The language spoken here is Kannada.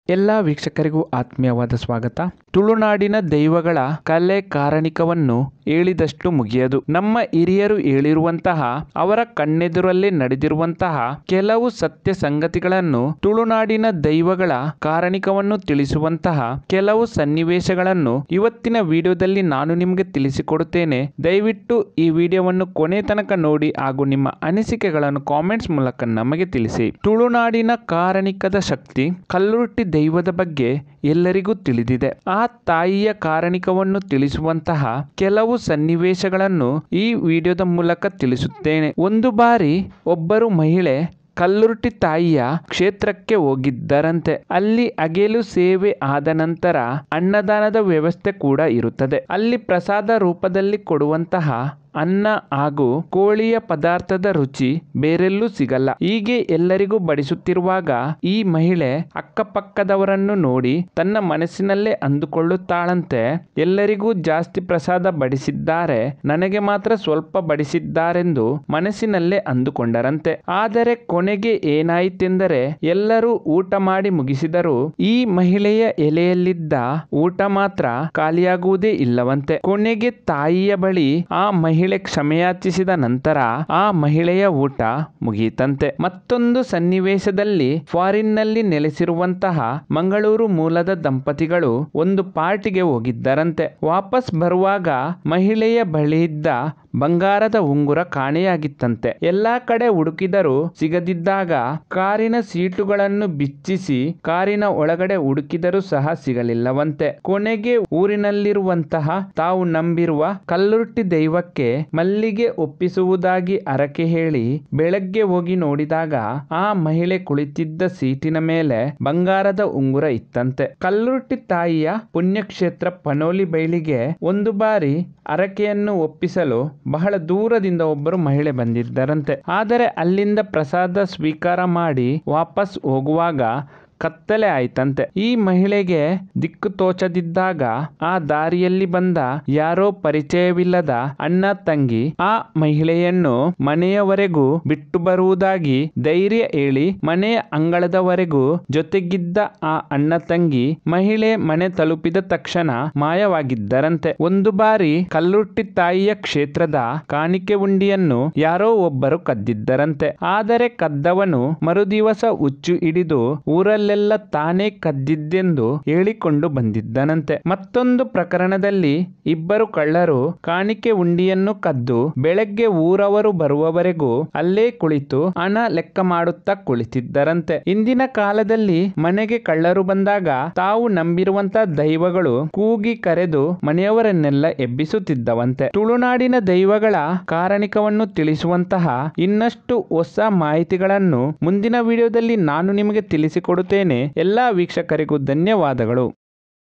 ಎಲ್ಲ ವೀಕ್ಷಕರಿಗೂ ಆತ್ಮೀಯವಾದ ಸ್ವಾಗತ. ತುಳುನಾಡಿನ ದೈವಗಳ ಕಲೆ ಕಾರಣಿಕವನ್ನು ಹೇಳಿದಷ್ಟು ಮುಗಿಯದು. ನಮ್ಮ ಹಿರಿಯರು ಹೇಳಿರುವಂತಹ, ಅವರ ಕಣ್ಣೆದುರಲ್ಲೇ ನಡೆದಿರುವಂತಹ ಕೆಲವು ಸತ್ಯ ಸಂಗತಿಗಳನ್ನು, ತುಳುನಾಡಿನ ದೈವಗಳ ಕಾರಣಿಕವನ್ನು ತಿಳಿಸುವಂತಹ ಕೆಲವು ಸನ್ನಿವೇಶಗಳನ್ನು ಇವತ್ತಿನ ವಿಡಿಯೋದಲ್ಲಿ ನಾನು ನಿಮಗೆ ತಿಳಿಸಿಕೊಡುತ್ತೇನೆ. ದಯವಿಟ್ಟು ಈ ವಿಡಿಯೋವನ್ನು ಕೊನೆ ತನಕ ನೋಡಿ ಹಾಗೂ ನಿಮ್ಮ ಅನಿಸಿಕೆಗಳನ್ನು ಕಾಮೆಂಟ್ಸ್ ಮೂಲಕ ನಮಗೆ ತಿಳಿಸಿ. ತುಳುನಾಡಿನ ಕಾರಣಿಕದ ಶಕ್ತಿ, ಕಲ್ಲುರ್ಟಿ ದೈವದ ಬಗ್ಗೆ ಎಲ್ಲರಿಗೂ ತಿಳಿದಿದೆ. ಆ ತಾಯಿಯ ಕಾರಣಿಕವನ್ನು ತಿಳಿಸುವಂತಹ ಕೆಲವು ಸನ್ನಿವೇಶಗಳನ್ನು ಈ ವಿಡಿಯೋದ ಮೂಲಕ ತಿಳಿಸುತ್ತೇನೆ. ಒಂದು ಬಾರಿ ಒಬ್ಬರು ಮಹಿಳೆ ಕಲ್ಲುರ್ಟಿ ತಾಯಿಯ ಕ್ಷೇತ್ರಕ್ಕೆ ಹೋಗಿದ್ದರಂತೆ. ಅಲ್ಲಿ ಅಗೆಲು ಸೇವೆ ಆದ ನಂತರ ಅನ್ನದಾನದ ವ್ಯವಸ್ಥೆ ಕೂಡ ಇರುತ್ತದೆ. ಅಲ್ಲಿ ಪ್ರಸಾದ ರೂಪದಲ್ಲಿ ಕೊಡುವಂತಹ ಅನ್ನ ಹಾಗೂ ಕೋಳಿಯ ಪದಾರ್ಥದ ರುಚಿ ಬೇರೆಲ್ಲೂ ಸಿಗಲ್ಲ. ಹೀಗೆ ಎಲ್ಲರಿಗೂ ಬಡಿಸುತ್ತಿರುವಾಗ ಈ ಮಹಿಳೆ ಅಕ್ಕಪಕ್ಕದವರನ್ನು ನೋಡಿ ತನ್ನ ಮನಸ್ಸಿನಲ್ಲೇ ಅಂದುಕೊಳ್ಳುತ್ತಾಳಂತೆ, ಎಲ್ಲರಿಗೂ ಜಾಸ್ತಿ ಪ್ರಸಾದ ಬಡಿಸಿದ್ದಾರೆ, ನನಗೆ ಮಾತ್ರ ಸ್ವಲ್ಪ ಬಡಿಸಿದ್ದಾರೆಂದು ಮನಸ್ಸಿನಲ್ಲೇ ಅಂದುಕೊಂಡರಂತೆ. ಆದರೆ ಕೊನೆಗೆ ಏನಾಯಿತೆಂದರೆ, ಎಲ್ಲರೂ ಊಟ ಮಾಡಿ ಮುಗಿಸಿದರೂ ಈ ಮಹಿಳೆಯ ಎಲೆಯಲ್ಲಿದ್ದ ಊಟ ಮಾತ್ರ ಖಾಲಿಯಾಗುವುದೇ ಇಲ್ಲವಂತೆ. ಕೊನೆಗೆ ತಾಯಿಯ ಬಳಿ ಆ ಮಹಿಳೆ ಕ್ಷಮೆಯಾಚಿಸಿದ ನಂತರ ಆ ಮಹಿಳೆಯ ಊಟ ಮುಗಿಯಿತಂತೆ. ಮತ್ತೊಂದು ಸನ್ನಿವೇಶದಲ್ಲಿ ಫಾರಿನ್ ನಲ್ಲಿ ನೆಲೆಸಿರುವಂತಹ ಮಂಗಳೂರು ಮೂಲದ ದಂಪತಿಗಳು ಒಂದು ಪಾರ್ಟಿಗೆ ಹೋಗಿದ್ದರಂತೆ. ವಾಪಸ್ ಬರುವಾಗ ಮಹಿಳೆಯ ಬಳಿಯಿದ್ದ ಬಂಗಾರದ ಉಂಗುರ ಕಾಣೆಯಾಗಿತ್ತಂತೆ. ಎಲ್ಲಾ ಕಡೆ ಹುಡುಕಿದರೂ ಸಿಗದಿದ್ದಾಗ ಕಾರಿನ ಸೀಟುಗಳನ್ನು ಬಿಚ್ಚಿಸಿ ಕಾರಿನ ಒಳಗಡೆ ಹುಡುಕಿದರೂ ಸಹ ಸಿಗಲಿಲ್ಲವಂತೆ. ಕೊನೆಗೆ ಊರಿನಲ್ಲಿರುವಂತಹ ತಾವು ನಂಬಿರುವ ಕಲ್ಲುರ್ಟಿ ದೈವಕ್ಕೆ ಮಲ್ಲಿಗೆ ಒಪ್ಪಿಸುವುದಾಗಿ ಹರಕೆ ಹೇಳಿ ಬೆಳಗ್ಗೆ ಹೋಗಿ ನೋಡಿದಾಗ ಆ ಮಹಿಳೆ ಕುಳಿತಿದ್ದ ಸೀಟಿನ ಮೇಲೆ ಬಂಗಾರದ ಉಂಗುರ ಇತ್ತಂತೆ. ಕಲ್ಲುರ್ಟಿ ತಾಯಿಯ ಪುಣ್ಯಕ್ಷೇತ್ರ ಪನೋಲಿ ಬೈಲಿಗೆ ಒಂದು ಬಾರಿ ಹರಕೆಯನ್ನು ಒಪ್ಪಿಸಲು ಬಹಳ ದೂರದಿಂದ ಒಬ್ಬರು ಮಹಿಳೆ ಬಂದಿದ್ದರಂತೆ. ಆದರೆ ಅಲ್ಲಿಂದ ಪ್ರಸಾದ ಸ್ವೀಕಾರ ಮಾಡಿ ವಾಪಸ್ ಹೋಗುವಾಗ ಕತ್ತಲೆ ಆಯ್ತಂತೆ. ಈ ಮಹಿಳೆಗೆ ದಿಕ್ಕು ತೋಚದಿದ್ದಾಗ ಆ ದಾರಿಯಲ್ಲಿ ಬಂದ ಯಾರೋ ಪರಿಚಯವಿಲ್ಲದ ಅಣ್ಣ ತಂಗಿ ಆ ಮಹಿಳೆಯನ್ನು ಮನೆಯವರೆಗೂ ಬಿಟ್ಟು ಬರುವುದಾಗಿ ಧೈರ್ಯ ಹೇಳಿ ಮನೆಯ ಅಂಗಳದವರೆಗೂ ಜೊತೆಗಿದ್ದ ಆ ಅಣ್ಣ ತಂಗಿ ಮಹಿಳೆ ಮನೆ ತಲುಪಿದ ತಕ್ಷಣ ಮಾಯವಾಗಿದ್ದರಂತೆ. ಒಂದು ಬಾರಿ ಕಲ್ಲುರ್ಟಿ ತಾಯಿಯ ಕ್ಷೇತ್ರದ ಕಾಣಿಕೆ ಉಂಡಿಯನ್ನು ಯಾರೋ ಒಬ್ಬರು ಕದ್ದಿದ್ದರಂತೆ. ಆದರೆ ಕದ್ದವನು ಮರುದಿವಸ ಹುಚ್ಚು ಹಿಡಿದು ಊರಲ್ಲೆಲ್ಲ ತಾನೇ ಕದ್ದಿದ್ದೆಂದು ಹೇಳಿಕೊಂಡು ಬಂದಿದ್ದನಂತೆ. ಮತ್ತೊಂದು ಪ್ರಕರಣದಲ್ಲಿ ಇಬ್ಬರು ಕಳ್ಳರು ಕಾಣಿಕೆ ಉಂಡಿಯನ್ನು ಕದ್ದು ಬೆಳಗ್ಗೆ ಊರವರು ಬರುವವರೆಗೂ ಅಲ್ಲೇ ಕುಳಿತು ಹಣ ಲೆಕ್ಕ ಮಾಡುತ್ತಾ ಕುಳಿತಿದ್ದರಂತೆ. ಇಂದಿನ ಕಾಲದಲ್ಲಿ ಮನೆಗೆ ಕಳ್ಳರು ಬಂದಾಗ ತಾವು ನಂಬಿರುವಂತಹ ದೈವಗಳು ಕೂಗಿ ಕರೆದು ಮನೆಯವರನ್ನೆಲ್ಲ ಎಬ್ಬಿಸುತ್ತಿದ್ದವಂತೆ. ತುಳುನಾಡಿನ ದೈವಗಳ ಕಾರಣಿಕವನ್ನು ತಿಳಿಸುವಂತಹ ಇನ್ನಷ್ಟು ಹೊಸ ಮಾಹಿತಿಗಳನ್ನು ಮುಂದಿನ ವಿಡಿಯೋದಲ್ಲಿ ನಾನು ನಿಮಗೆ ತಿಳಿಸಿಕೊಡುತ್ತೇನೆ. ಎಲ್ಲ ವೀಕ್ಷಕರಿಗೂ ಧನ್ಯವಾದಗಳು.